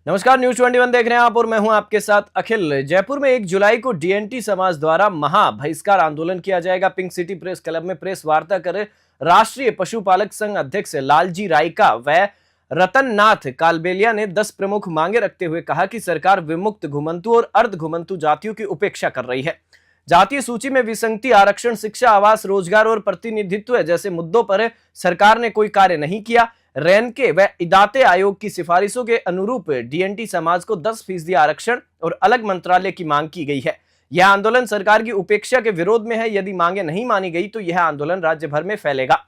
नमस्कार, न्यूज 21 देख रहे हैं आप और मैं हूं आपके साथ अखिल। जयपुर में 1 जुलाई को डीएनटी समाज द्वारा महा बहिष्कार आंदोलन किया जाएगा। पिंक सिटी प्रेस क्लब में प्रेस वार्ता कर राष्ट्रीय पशुपालक संघ अध्यक्ष लालजी रायका व रतन नाथ कालबेलिया ने 10 प्रमुख मांगे रखते हुए कहा कि सरकार विमुक्त घुमंतु और अर्ध घुमंतु जातियों की उपेक्षा कर रही है। जातीय सूची में विसंगति, आरक्षण, शिक्षा, आवास, रोजगार और प्रतिनिधित्व जैसे मुद्दों पर सरकार ने कोई कार्य नहीं किया। रेनके व इदाते आयोग की सिफारिशों के अनुरूप डीएनटी समाज को 10% आरक्षण और अलग मंत्रालय की मांग की गई है। यह आंदोलन सरकार की उपेक्षा के विरोध में है। यदि मांगे नहीं मानी गई तो यह आंदोलन राज्य भर में फैलेगा।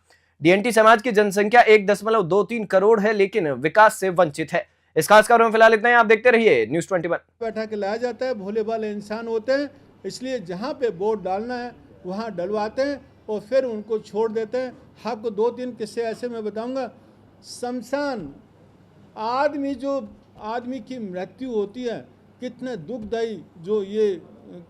डीएनटी समाज की जनसंख्या 1.23 करोड़ है, लेकिन विकास से वंचित है। इस खास खबर में फिलहाल इतना ही। आप देखते रहिए न्यूज 21। बैठा के लाया जाता है, भोले भाले इंसान होते हैं, इसलिए जहाँ पे वोट डालना है वहाँ डलवाते हैं और फिर उनको छोड़ देते हैं। आपको 2-3 किस्से ऐसे मैं बताऊंगा। शमशान आदमी की मृत्यु होती है, कितने दुखदायी जो ये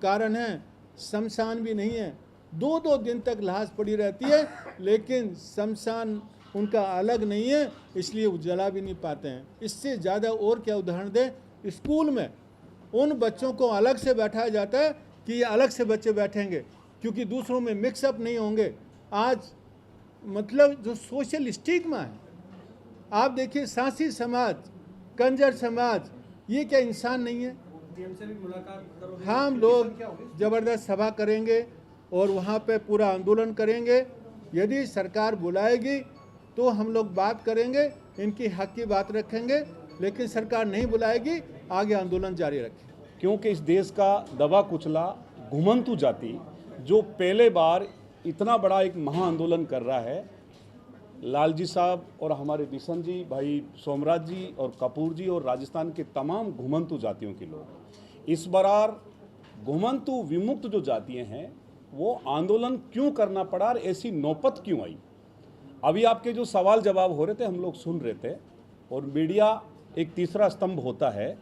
कारण है। शमशान भी नहीं है, 2-2 दिन तक लाश पड़ी रहती है, लेकिन शमशान उनका अलग नहीं है, इसलिए वो जला भी नहीं पाते हैं। इससे ज़्यादा और क्या उदाहरण दें। स्कूल में उन बच्चों को अलग से बैठाया जाता है कि ये अलग से बच्चे बैठेंगे, क्योंकि दूसरों में मिक्सअप नहीं होंगे। आज मतलब जो सोशल स्टिग्मा है, आप देखिए, सांसी समाज, कंजर समाज, ये क्या इंसान नहीं है? हम लोग जबरदस्त सभा करेंगे और वहाँ पे पूरा आंदोलन करेंगे। यदि सरकार बुलाएगी तो हम लोग बात करेंगे, इनकी हक की बात रखेंगे, लेकिन सरकार नहीं बुलाएगी, आगे आंदोलन जारी रखें। क्योंकि इस देश का दबा कुचला घुमंतु जाति जो पहले बार इतना बड़ा एक महा आंदोलन कर रहा है, लालजी साहब और हमारे बिशन जी, भाई सोमराज जी और कपूर जी और राजस्थान के तमाम घुमंतु जातियों के लोग, इस बार घुमंतु विमुक्त जो जातियां हैं वो आंदोलन क्यों करना पड़ा और ऐसी नौबत क्यों आई। अभी आपके जो सवाल जवाब हो रहे थे हम लोग सुन रहे थे, और मीडिया एक तीसरा स्तंभ होता है।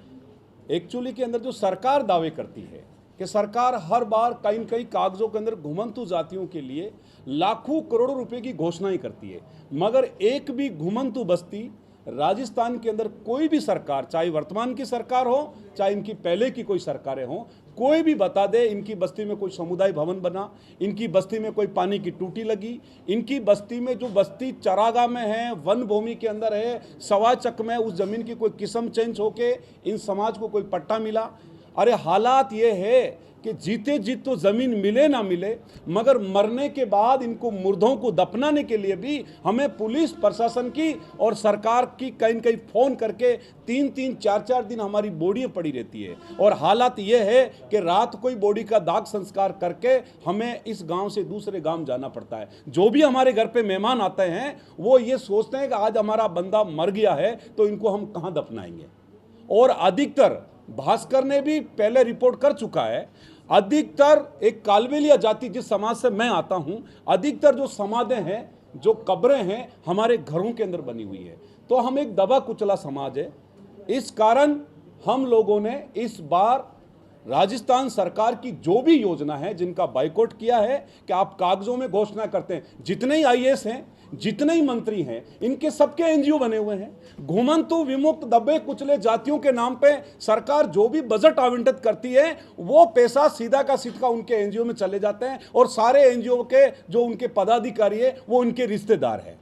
एक्चुअली के अंदर जो सरकार दावे करती है कि सरकार हर बार कहीं न कहीं कागजों के अंदर घुमंतु जातियों के लिए लाखों करोड़ों रुपए की घोषणा ही करती है, मगर एक भी घुमंतु बस्ती राजस्थान के अंदर कोई भी सरकार, चाहे वर्तमान की सरकार हो चाहे इनकी पहले की कोई सरकारें हों, कोई भी बता दे इनकी बस्ती में कोई समुदाय भवन बना, इनकी बस्ती में कोई पानी की टूटी लगी, इनकी बस्ती में जो बस्ती चरागाह में है, वन भूमि के अंदर है, सवाचक में उस जमीन की कोई किस्म चेंज होके इन समाज को कोई पट्टा मिला। अरे हालात ये है कि जीते जीत तो ज़मीन मिले ना मिले, मगर मरने के बाद इनको मुर्दों को दफनाने के लिए भी हमें पुलिस प्रशासन की और सरकार की कहीं कहीं फ़ोन करके 3-3, 4-4 दिन हमारी बॉडी पड़ी रहती है। और हालात ये है कि रात कोई बॉडी का दाग संस्कार करके हमें इस गांव से दूसरे गांव जाना पड़ता है। जो भी हमारे घर पे मेहमान आते हैं वो ये सोचते हैं कि आज हमारा बंदा मर गया है तो इनको हम कहाँ दफनाएंगे। और अधिकतर, भास्कर ने भी पहले रिपोर्ट कर चुका है, अधिकतर एक कालबेलिया जाति जिस समाज से मैं आता हूं, अधिकतर जो समाधें हैं, जो कब्रें हैं, हमारे घरों के अंदर बनी हुई है। तो हम एक दबा कुचला समाज है। इस कारण हम लोगों ने इस बार राजस्थान सरकार की जो भी योजना है जिनका बाइकआउट किया है कि आप कागजों में घोषणा करते हैं, जितने ही आईएएस हैं, जितने ही मंत्री हैं, इनके सबके एनजीओ बने हुए हैं। घुमंतु विमुक्त दबे कुचले जातियों के नाम पे सरकार जो भी बजट आवंटित करती है वो पैसा सीधा का सीधा उनके एनजीओ में चले जाते हैं, और सारे एनजीओ के जो उनके पदाधिकारी है वो उनके रिश्तेदार हैं।